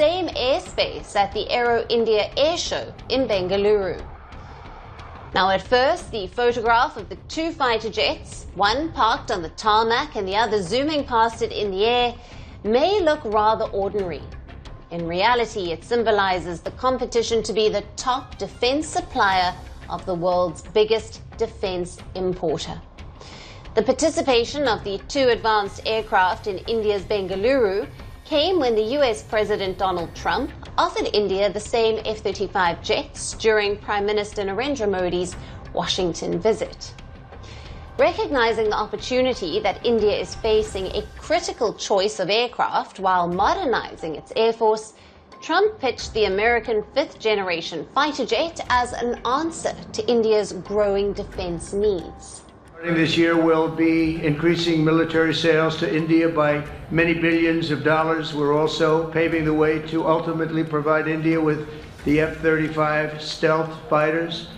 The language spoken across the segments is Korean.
Same airspace at the Aero India Air Show in Bengaluru. Now at first, the photograph of the two fighter jets, one parked on the tarmac and the other zooming past it in the air, may look rather ordinary. In reality, it symbolizes the competition to be the top defense supplier of the world's biggest defense importer. The participation of the two advanced aircraft in India's Bengaluru came when the US President Donald Trump offered India the same F-35 jets during Prime Minister Narendra Modi's Washington visit. Recognizing the opportunity that India is facing a critical choice of aircraft while modernizing its air force, Trump pitched the American fifth-generation fighter jet as an answer to India's growing defense needs. This year we'll be increasing military sales to India by many billions of dollars. We're also paving the way to ultimately provide India with the F-35 stealth fighters.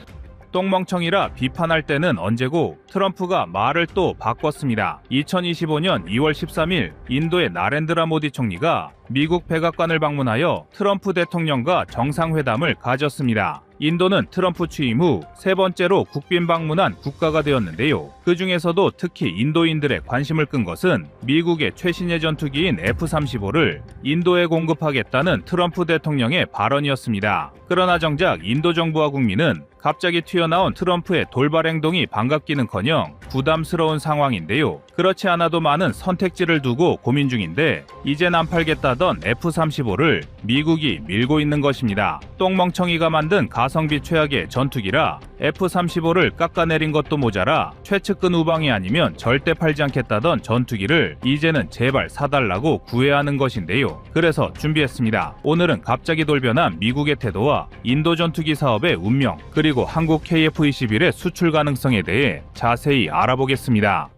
똥멍청이라 비판할 때는 언제고 트럼프가 말을 또 바꿨습니다. 2025년 2월 13일 인도의 나렌드라 모디 총리가 미국 백악관을 방문하여 트럼프 대통령과 정상회담을 가졌습니다. 인도는 트럼프 취임 후 세 번째로 국빈 방문한 국가가 되었는데요. 그 중에서도 특히 인도인들의 관심을 끈 것은 미국의 최신의 전투기인 F-35를 인도에 공급하겠다는 트럼프 대통령의 발언이었습니다. 그러나 정작 인도 정부와 국민은 갑자기 튀어나온 트럼프의 돌발 행동이 반갑기는커녕 부담스러운 상황인데요. 그렇지 않아도 많은 선택지를 두고 고민 중인데 이젠 안 팔겠다던 F-35를 미국이 밀고 있는 것입니다. 똥멍청이가 만든 가성비 최악의 전투기라 F-35를 깎아내린 것도 모자라 최측근 우방이 아니면 절대 팔지 않겠다던 전투기를 이제는 제발 사달라고 구해야 하는 것인데요. 그래서 준비했습니다. 오늘은 갑자기 돌변한 미국의 태도와 인도 전투기 사업의 운명, 그리고 한국 KF-21의 수출 가능성에 대해 자세히 알아보겠습니다.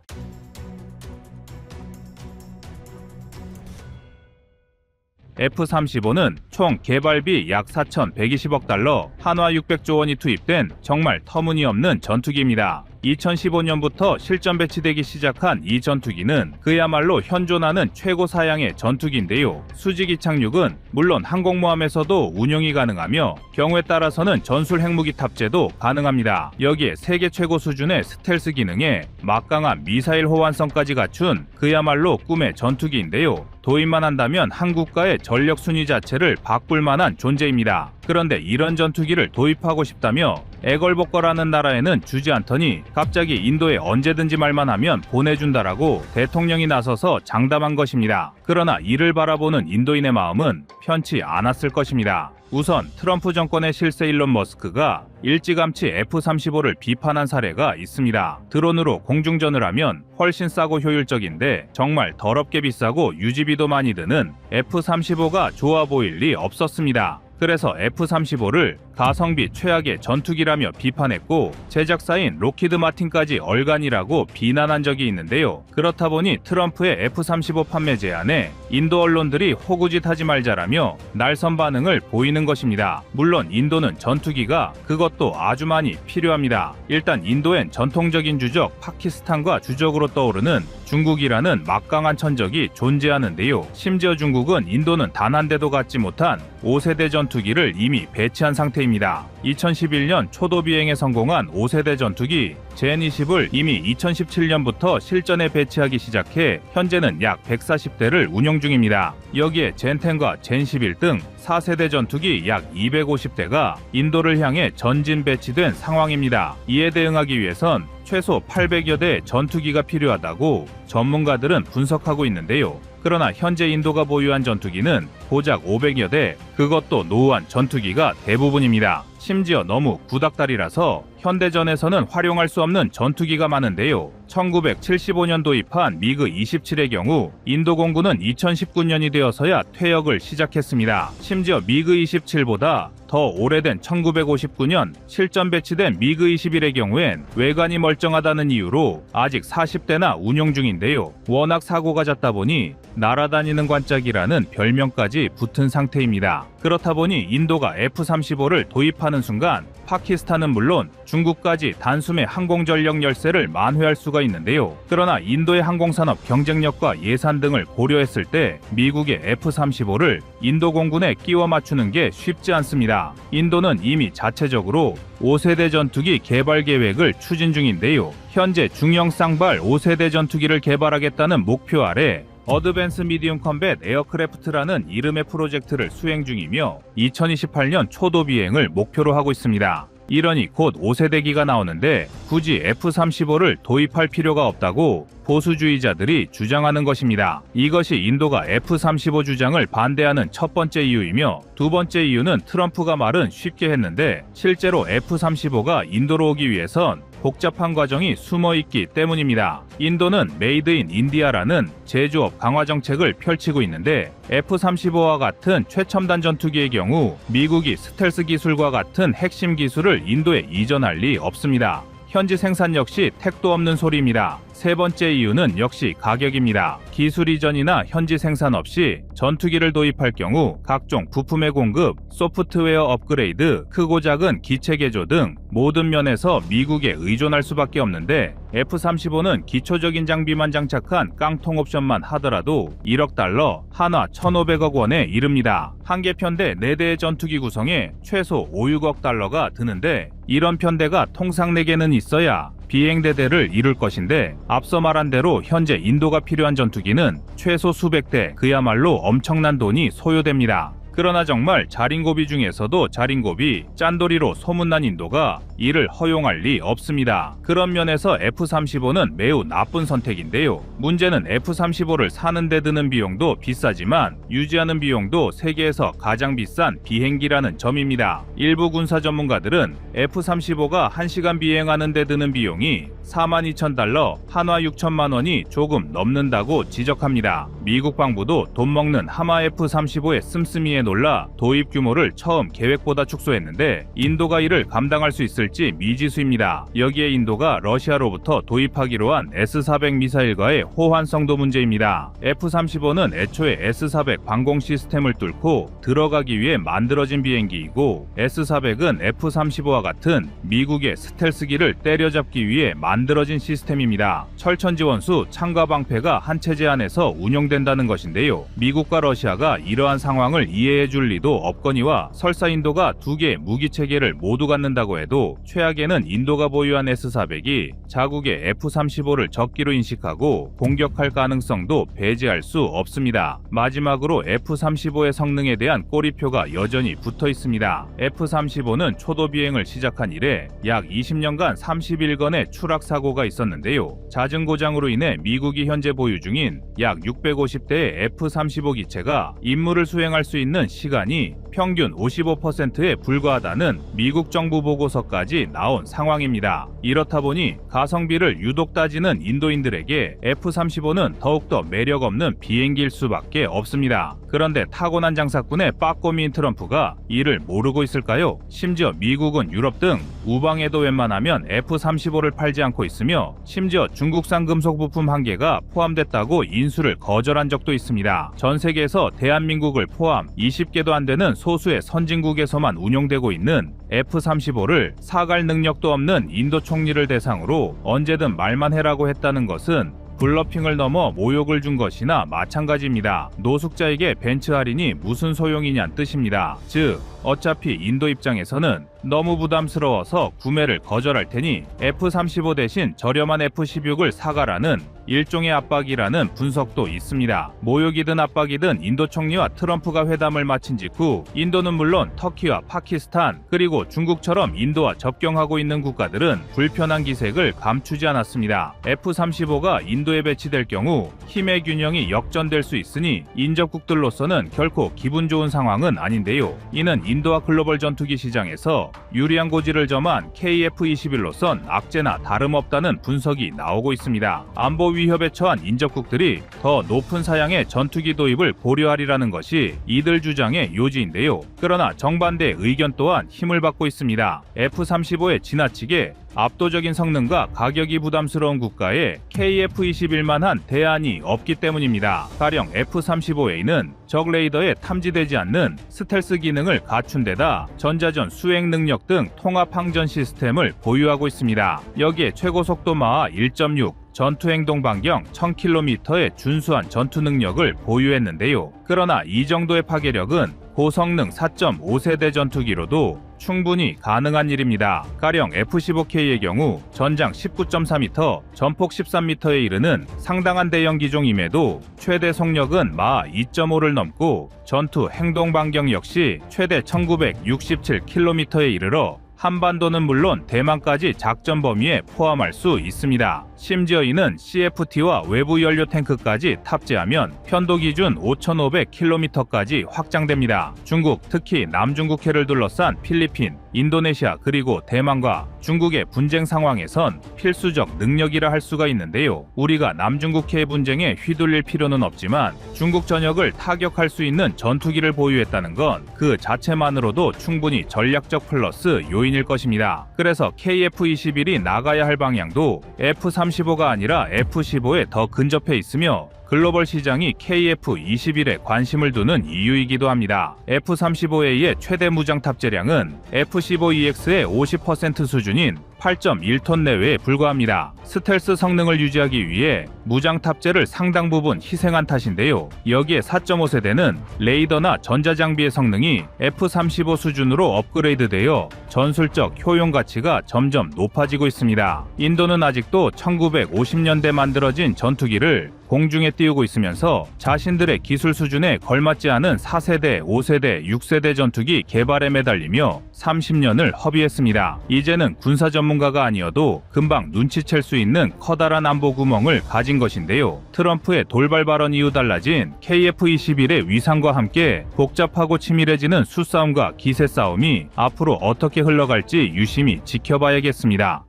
F-35는 총 개발비 약 4,120억 달러, 한화 600조 원이 투입된 정말 터무니없는 전투기입니다. 2015년부터 실전 배치되기 시작한 이 전투기는 그야말로 현존하는 최고 사양의 전투기인데요. 수직 이착륙은 물론 항공모함에서도 운용이 가능하며 경우에 따라서는 전술 핵무기 탑재도 가능합니다. 여기에 세계 최고 수준의 스텔스 기능에 막강한 미사일 호환성까지 갖춘 그야말로 꿈의 전투기인데요. 도입만 한다면 한 국가의 전력 순위 자체를 바꿀 만한 존재입니다. 그런데 이런 전투기를 도입하고 싶다며 애걸복걸하는 나라에는 주지 않더니 갑자기 인도에 언제든지 말만 하면 보내준다라고 대통령이 나서서 장담한 것입니다. 그러나 이를 바라보는 인도인의 마음은 편치 않았을 것입니다. 우선 트럼프 정권의 실세 일론 머스크가 일찌감치 F-35를 비판한 사례가 있습니다. 드론으로 공중전을 하면 훨씬 싸고 효율적인데 정말 더럽게 비싸고 유지비도 많이 드는 F-35가 좋아 보일 리 없었습니다. 그래서 F-35를 가성비 최악의 전투기라며 비판했고 제작사인 로키드 마틴까지 얼간이라고 비난한 적이 있는데요. 그렇다 보니 트럼프의 F-35 판매 제안에 인도 언론들이 호구짓 하지 말자라며 날선 반응을 보이는 것입니다. 물론 인도는 전투기가 그것도 아주 많이 필요합니다. 일단 인도엔 전통적인 주적 파키스탄과 주적으로 떠오르는 중국이라는 막강한 천적이 존재하는데요. 심지어 중국은 인도는 단 한 대도 갖지 못한 5세대 전투기를 이미 배치한 상태입니다. 2011년 초도 비행에 성공한 5세대 전투기 젠-20을 이미 2017년부터 실전에 배치하기 시작해 현재는 약 140대를 운용 중입니다. 여기에 젠-10과 젠-11 등 4세대 전투기 약 250대가 인도를 향해 전진 배치된 상황입니다. 이에 대응하기 위해선 최소 800여 대 전투기가 필요하다고 전문가들은 분석하고 있는데요. 그러나 현재 인도가 보유한 전투기는 고작 500여 대, 그것도 노후한 전투기가 대부분입니다. 심지어 너무 구닥다리라서 현대전에서는 활용할 수 없는 전투기가 많은데요. 1975년 도입한 미그 27의 경우 인도 공군은 2019년이 되어서야 퇴역을 시작했습니다. 심지어 미그 27보다 더 오래된 1959년 실전 배치된 미그 21의 경우엔 외관이 멀쩡하다는 이유로 아직 40대나 운용 중인데요. 워낙 사고가 잦다 보니 날아다니는 관짝이라는 별명까지 붙은 상태입니다. 그렇다 보니 인도가 F-35를 도입하는 순간 파키스탄은 물론 중국까지 단숨에 항공전력 열세를 만회할 수가 있는데요. 그러나 인도의 항공산업 경쟁력과 예산 등을 고려했을 때 미국의 F-35를 인도 공군에 끼워 맞추는 게 쉽지 않습니다. 인도는 이미 자체적으로 5세대 전투기 개발 계획을 추진 중인데요. 현재 중형 쌍발 5세대 전투기를 개발하겠다는 목표 아래 어드밴스 미디움 컴뱃 에어크래프트라는 이름의 프로젝트를 수행 중이며 2028년 초도 비행을 목표로 하고 있습니다. 이러니 곧 5세대기가 나오는데 굳이 F-35를 도입할 필요가 없다고 보수주의자들이 주장하는 것입니다. 이것이 인도가 F-35 주장을 반대하는 첫 번째 이유이며 두 번째 이유는 트럼프가 말은 쉽게 했는데 실제로 F-35가 인도로 오기 위해선 복잡한 과정이 숨어 있기 때문입니다. 인도는 메이드 인 인디아라는 제조업 강화 정책을 펼치고 있는데 F-35와 같은 최첨단 전투기의 경우 미국이 스텔스 기술과 같은 핵심 기술을 인도에 이전할 리 없습니다. 현지 생산 역시 택도 없는 소리입니다. 세 번째 이유는 역시 가격입니다. 기술 이전이나 현지 생산 없이 전투기를 도입할 경우 각종 부품의 공급, 소프트웨어 업그레이드, 크고 작은 기체 개조 등 모든 면에서 미국에 의존할 수밖에 없는데 F-35는 기초적인 장비만 장착한 깡통 옵션만 하더라도 1억 달러, 한화 1,500억 원에 이릅니다. 한 개 편대 4대의 전투기 구성에 최소 5, 6억 달러가 드는데 이런 편대가 통상 4개는 있어야 비행대대를 이룰 것인데 앞서 말한 대로 현재 인도가 필요한 전투기는 최소 수백 대, 그야말로 엄청난 돈이 소요됩니다. 그러나 정말 자린고비 중에서도 자린고비, 짠돌이로 소문난 인도가 이를 허용할 리 없습니다. 그런 면에서 F-35는 매우 나쁜 선택인데요. 문제는 F-35를 사는 데 드는 비용도 비싸지만 유지하는 비용도 세계에서 가장 비싼 비행기라는 점입니다. 일부 군사 전문가들은 F-35가 1시간 비행하는 데 드는 비용이 42,000달러, 한화 6천만 원이 조금 넘는다고 지적합니다. 미국 방부도 돈 먹는 하마 F-35의 씀씀이에 놀라 도입 규모를 처음 계획보다 축소했는데 인도가 이를 감당할 수 있을지 미지수입니다. 여기에 인도가 러시아로부터 도입하기로 한 S-400 미사일과의 호환성도 문제입니다. F-35는 애초에 S-400 방공 시스템을 뚫고 들어가기 위해 만들어진 비행기이고 S-400은 F-35와 같은 미국의 스텔스기를 때려잡기 위해 만들어진 시스템입니다. 철천지원수 창과 방패가 한 체제 안에서 운영된다는 것인데요. 미국과 러시아가 이러한 상황을 이해해줄 리도 없거니와 설사 인도가 두 개의 무기 체계를 모두 갖는다고 해도 최악에는 인도가 보유한 S-400이 자국의 F-35를 적기로 인식하고 공격할 가능성도 배제할 수 없습니다. 마지막으로 F-35의 성능에 대한 꼬리표가 여전히 붙어 있습니다. F-35는 초도 비행을 시작한 이래 약 20년간 31건의 추락 사고가 있었는데요. 잦은 고장으로 인해 미국이 현재 보유 중인 약 650대의 F-35 기체가 임무를 수행할 수 있는 시간이 평균 55%에 불과하다는 미국 정부 보고서까지 나온 상황입니다. 이렇다 보니 가성비를 유독 따지는 인도인들에게 F-35는 더욱더 매력 없는 비행기일 수밖에 없습니다. 그런데 타고난 장사꾼의 빠꼬미인 트럼프가 이를 모르고 있을까요? 심지어 미국은 유럽 등 우방에도 웬만하면 F-35를 팔지 않고 있으며 심지어 중국산 금속 부품 한 개가 포함됐다고 인수를 거절한 적도 있습니다. 전 세계에서 대한민국을 포함 20개도 안 되는 소수의 선진국에서만 운용되고 있는 F-35를 사갈 능력도 없는 인도 총리를 대상으로 언제든 말만 해라고 했다는 것은 블러핑을 넘어 모욕을 준 것이나 마찬가지입니다. 노숙자에게 벤츠 할인이 무슨 소용이냐는 뜻입니다. 즉, 어차피 인도 입장에서는 너무 부담스러워서 구매를 거절할 테니 F-35 대신 저렴한 F-16을 사가라는 일종의 압박이라는 분석도 있습니다. 모욕이든 압박이든 인도 총리와 트럼프가 회담을 마친 직후 인도는 물론 터키와 파키스탄 그리고 중국처럼 인도와 접경하고 있는 국가들은 불편한 기색을 감추지 않았습니다. F-35가 인도에 배치될 경우 힘의 균형이 역전될 수 있으니 인접국들로서는 결코 기분 좋은 상황은 아닌데요. 이는 인도와 글로벌 전투기 시장에서 유리한 고지를 점한 KF-21로선 악재나 다름없다는 분석이 나오고 있습니다. 안보 위협에 처한 인접국들이 더 높은 사양의 전투기 도입을 고려하리라는 것이 이들 주장의 요지인데요. 그러나 정반대의 의견 또한 힘을 받고 있습니다. F-35에 지나치게 압도적인 성능과 가격이 부담스러운 국가에 KF-21만한 대안이 없기 때문입니다. 가령 F-35A는 적 레이더에 탐지되지 않는 스텔스 기능을 갖춘 데다 전자전 수행 능력 등 통합 항전 시스템을 보유하고 있습니다. 여기에 최고 속도 마하 1.6, 전투 행동 반경 1000km의 준수한 전투 능력을 보유했는데요. 그러나 이 정도의 파괴력은 고성능 4.5세대 전투기로도 충분히 가능한 일입니다. 가령 F-15K의 경우 전장 19.4m, 전폭 13m에 이르는 상당한 대형 기종임에도 최대 속력은 마하 2.5를 넘고 전투 행동 반경 역시 최대 1967km에 이르러 한반도는 물론 대만까지 작전 범위에 포함할 수 있습니다. 심지어 이는 CFT와 외부 연료 탱크까지 탑재하면 편도 기준 5,500km까지 확장됩니다. 중국, 특히 남중국해를 둘러싼 필리핀, 인도네시아 그리고 대만과 중국의 분쟁 상황에선 필수적 능력이라 할 수가 있는데요. 우리가 남중국해의 분쟁에 휘둘릴 필요는 없지만 중국 전역을 타격할 수 있는 전투기를 보유했다는 건 그 자체만으로도 충분히 전략적 플러스 요인일 것입니다. 그래서 KF-21이 나가야 할 방향도 F-35가 아니라 F-15에 더 근접해 있으며 글로벌 시장이 KF-21에 관심을 두는 이유이기도 합니다. F-35A의 최대 무장 탑재량은 F-15EX의 50% 수준인 8.1톤 내외에 불과합니다. 스텔스 성능을 유지하기 위해 무장 탑재를 상당 부분 희생한 탓인데요. 여기에 4.5세대는 레이더나 전자장비의 성능이 F-35 수준으로 업그레이드되어 전술적 효용 가치가 점점 높아지고 있습니다. 인도는 아직도 1950년대 만들어진 전투기를 공중에 띄우고 있으면서 자신들의 기술 수준에 걸맞지 않은 4세대, 5세대, 6세대 전투기 개발에 매달리며 30년을 허비했습니다. 이제는 군사 전문가가 아니어도 금방 눈치챌 수 있는 커다란 안보 구멍을 가진 것인데요. 트럼프의 돌발 발언 이후 달라진 KF-21의 위상과 함께 복잡하고 치밀해지는 수싸움과 기세 싸움이 앞으로 어떻게 흘러갈지 유심히 지켜봐야겠습니다.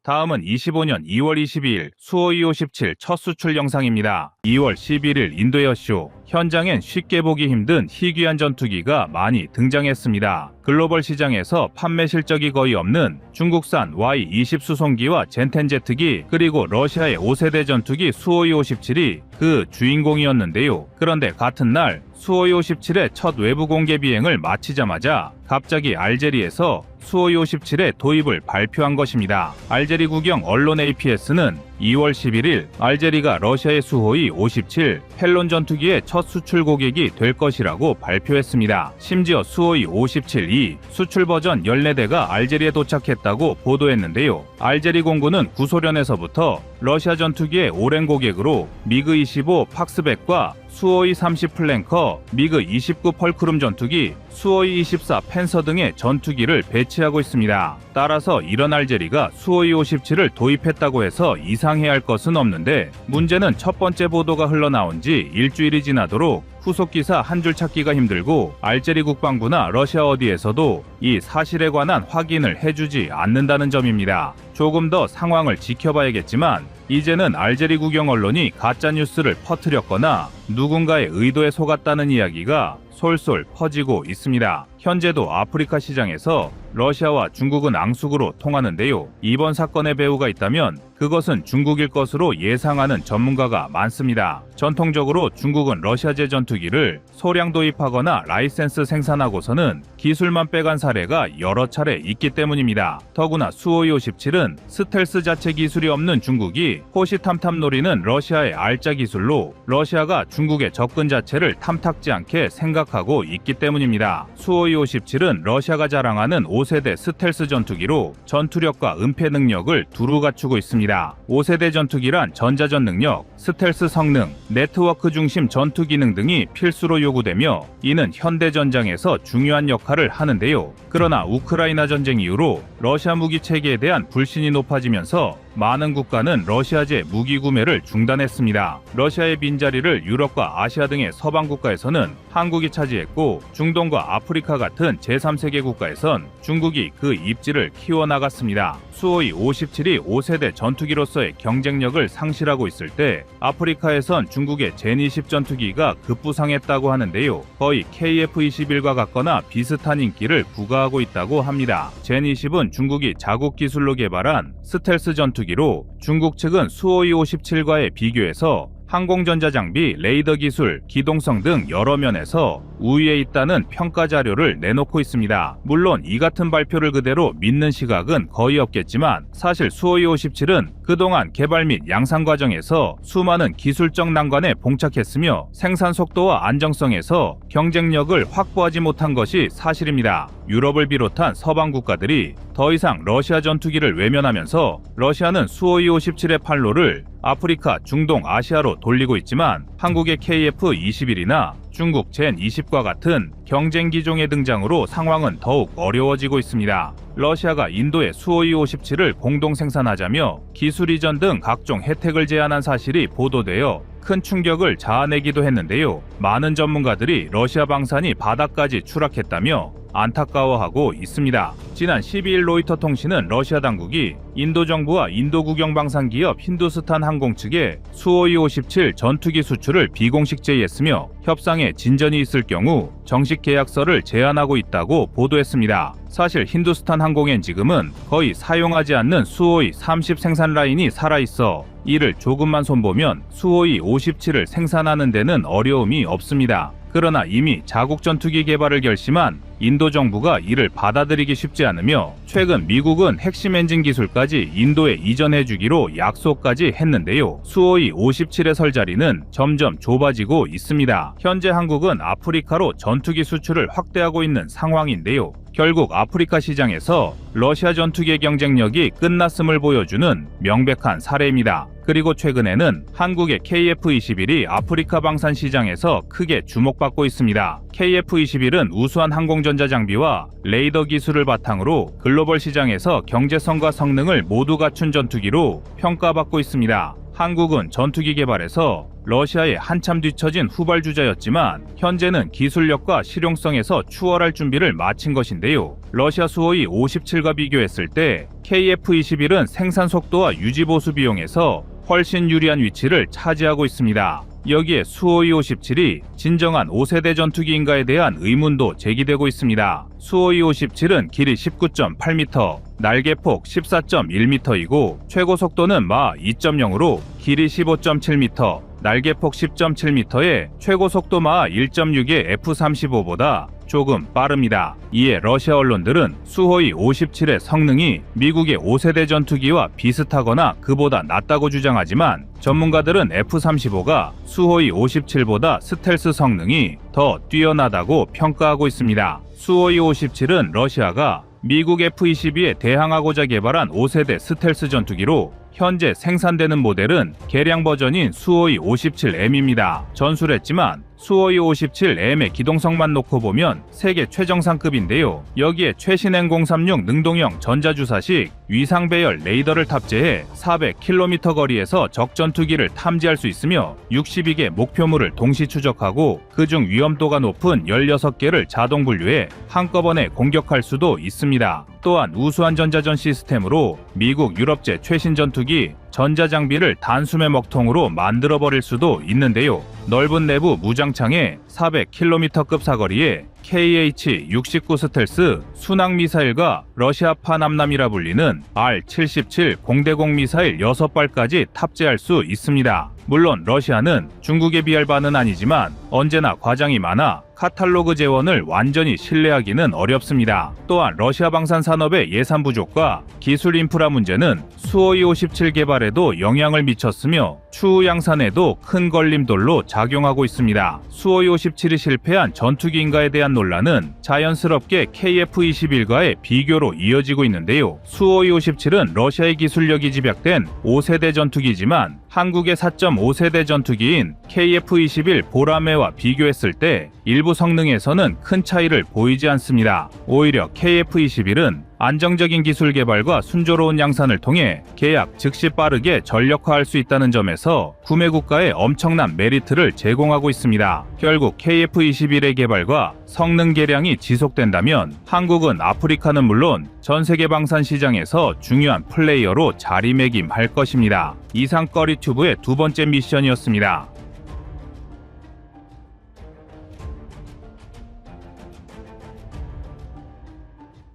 다음은 25년 2월 22일 수호이 57 첫 수출 영상입니다. 2월 11일 인도에어쇼. 현장엔 쉽게 보기 힘든 희귀한 전투기가 많이 등장했습니다. 글로벌 시장에서 판매 실적이 거의 없는 중국산 Y-20 수송기와 젠텐 제트기 그리고 러시아의 5세대 전투기 수호이 57이 그 주인공이었는데요. 그런데 같은 날 수호이 57의 첫 외부 공개 비행을 마치자마자 갑자기 알제리에서 수호이 57의 도입을 발표한 것입니다. 알제리 국영 언론 APS는 2월 11일 알제리가 러시아의 수호이 57 헬론 전투기의 첫 수출 고객이 될 것이라고 발표했습니다. 심지어 수호이 57이 수출 버전 14대가 알제리에 도착했다고 보도했는데요. 알제리 공군은 구소련에서부터 러시아 전투기의 오랜 고객으로 미그 25 팍스백과 수호이 30 플랭커, 미그 29 펄크룸 전투기, 수호이 24 펜서 등의 전투기를 배치하고 있습니다. 따라서 이런 알제리가 수호이 57을 도입했다고 해서 이상해할 것은 없는데 문제는 첫 번째 보도가 흘러나온 지 일주일이 지나도록 후속 기사 한 줄 찾기가 힘들고 알제리 국방부나 러시아 어디에서도 이 사실에 관한 확인을 해주지 않는다는 점입니다. 조금 더 상황을 지켜봐야겠지만 이제는 알제리 국영 언론이 가짜뉴스를 퍼뜨렸거나 누군가의 의도에 속았다는 이야기가 솔솔 퍼지고 있습니다. 현재도 아프리카 시장에서 러시아와 중국은 앙숙으로 통하는데요. 이번 사건의 배후가 있다면 그것은 중국일 것으로 예상하는 전문가가 많습니다. 전통적으로 중국은 러시아제 전투기를 소량 도입하거나 라이센스 생산하고서는 기술만 빼간 사례가 여러 차례 있기 때문입니다. 더구나 수호이 57은 스텔스 자체 기술이 없는 중국이 호시탐탐 노리는 러시아의 알짜 기술로 러시아가 중국의 접근 자체를 탐탁지 않게 생각하고 있기 때문입니다. 수호이 57은 러시아가 자랑하는 5세대 스텔스 전투기로 전투력과 은폐 능력을 두루 갖추고 있습니다. 5세대 전투기란 전자전 능력, 스텔스 성능, 네트워크 중심 전투 기능 등이 필수로 요구되며 이는 현대 전장에서 중요한 역할을 하는데요. 그러나 우크라이나 전쟁 이후로 러시아 무기 체계에 대한 불신이 높아지면서 많은 국가는 러시아제 무기 구매를 중단했습니다. 러시아의 빈자리를 유럽과 아시아 등의 서방 국가에서는 한국이 차지했고, 중동과 아프리카 같은 제3세계 국가에선 중국이 그 입지를 키워나갔습니다. 수호이 57이 5세대 전투기로서의 경쟁력을 상실하고 있을 때 아프리카에선 중국의 젠20 전투기가 급부상했다고 하는데요. 거의 KF-21과 같거나 비슷한 인기를 부과하고 있다고 합니다. 젠20은 중국이 자국 기술로 개발한 스텔스 전투기로 중국 측은 수호이 57과에 비교해서 항공전자 장비, 레이더 기술, 기동성 등 여러 면에서 우위에 있다는 평가 자료를 내놓고 있습니다. 물론 이 같은 발표를 그대로 믿는 시각은 거의 없겠지만, 사실 수호이 57은 그동안 개발 및 양산 과정에서 수많은 기술적 난관에 봉착했으며 생산 속도와 안정성에서 경쟁력을 확보하지 못한 것이 사실입니다. 유럽을 비롯한 서방 국가들이 더 이상 러시아 전투기를 외면하면서 러시아는 수호이 57의 판로를 아프리카, 중동, 아시아로 돌리고 있지만, 한국의 KF-21이나 중국 젠20과 같은 경쟁 기종의 등장으로 상황은 더욱 어려워지고 있습니다. 러시아가 인도의 수호이 57을 공동 생산하자며 기술 이전 등 각종 혜택을 제안한 사실이 보도되어 큰 충격을 자아내기도 했는데요. 많은 전문가들이 러시아 방산이 바닥까지 추락했다며 안타까워하고 있습니다. 지난 12일 로이터 통신은 러시아 당국이 인도 정부와 인도 국영 방산 기업 힌두스탄 항공 측에 수호이 57 전투기 수출을 비공식 제의했으며 협상에 진전이 있을 경우 정식 계약서를 제안하고 있다고 보도했습니다. 사실 힌두스탄 항공엔 지금은 거의 사용하지 않는 수호이 30 생산 라인이 살아있어 이를 조금만 손보면 수호이 57을 생산하는 데는 어려움이 없습니다. 그러나 이미 자국 전투기 개발을 결심한 인도 정부가 이를 받아들이기 쉽지 않으며, 최근 미국은 핵심 엔진 기술까지 인도에 이전해주기로 약속까지 했는데요. 수호이 57의 설 자리는 점점 좁아지고 있습니다. 현재 한국은 아프리카로 전투기 수출을 확대하고 있는 상황인데요. 결국 아프리카 시장에서 러시아 전투기의 경쟁력이 끝났음을 보여주는 명백한 사례입니다. 그리고 최근에는 한국의 KF-21이 아프리카 방산 시장에서 크게 주목받고 있습니다. KF-21은 우수한 항공전자 장비와 레이더 기술을 바탕으로 글로벌 시장에서 경제성과 성능을 모두 갖춘 전투기로 평가받고 있습니다. 한국은 전투기 개발에서 러시아에 한참 뒤처진 후발주자였지만 현재는 기술력과 실용성에서 추월할 준비를 마친 것인데요. 러시아 수호이 57과 비교했을 때 KF-21은 생산 속도와 유지 보수 비용에서 훨씬 유리한 위치를 차지하고 있습니다. 여기에 수호이 57이 진정한 5세대 전투기인가에 대한 의문도 제기되고 있습니다. 수호이 57은 길이 19.8m, 날개폭 14.1m이고 최고 속도는 마 2.0으로 길이 15.7m, 날개폭 10.7m에 최고 속도 마 1.6의 F-35보다 조금 빠릅니다. 이에 러시아 언론들은 수호이 57의 성능이 미국의 5세대 전투기와 비슷하거나 그보다 낫다고 주장하지만, 전문가들은 F-35가 수호이 57보다 스텔스 성능이 더 뛰어나다고 평가하고 있습니다. 수호이 57은 러시아가 미국 F-22에 대항하고자 개발한 5세대 스텔스 전투기로 현재 생산되는 모델은 개량 버전인 수호이 57M입니다. 전술했지만 수호이 57M의 기동성만 놓고 보면 세계 최정상급인데요. 여기에 최신 N036 능동형 전자주사식 위상 배열 레이더를 탑재해 400km 거리에서 적 전투기를 탐지할 수 있으며 62개 목표물을 동시 추적하고 그중 위험도가 높은 16개를 자동 분류해 한꺼번에 공격할 수도 있습니다. 또한 우수한 전자전 시스템으로 미국 유럽제 최신 전투기 전자장비를 단숨에 먹통으로 만들어버릴 수도 있는데요. 넓은 내부 무장창에 400km급 사거리에 KH-69 스텔스 순항미사일과 러시아판 함남이라 불리는 R-77 공대공 미사일 6발까지 탑재할 수 있습니다. 물론 러시아는 중국에 비할 바는 아니지만 언제나 과장이 많아 카탈로그 재원을 완전히 신뢰하기는 어렵습니다. 또한 러시아 방산 산업의 예산 부족과 기술 인프라 문제는 수호이 57 개발에도 영향을 미쳤으며 추후 양산에도 큰 걸림돌로 작용하고 있습니다. 수호이 57이 실패한 전투기인가에 대한 논란은 자연스럽게 KF-21과의 비교로 이어지고 있는데요. 수호이 57은 러시아의 기술력이 집약된 5세대 전투기지만 한국의 4.5세대 전투기인 KF-21 보라매와 비교했을 때 일부 성능에서는 큰 차이를 보이지 않습니다. 오히려 KF-21은 안정적인 기술 개발과 순조로운 양산을 통해 계약 즉시 빠르게 전력화할 수 있다는 점에서 구매 국가에 엄청난 메리트를 제공하고 있습니다. 결국 KF-21의 개발과 성능 개량이 지속된다면 한국은 아프리카는 물론 전 세계 방산 시장에서 중요한 플레이어로 자리매김할 것입니다. 이상 꺼리튜브의 두 번째 미션이었습니다.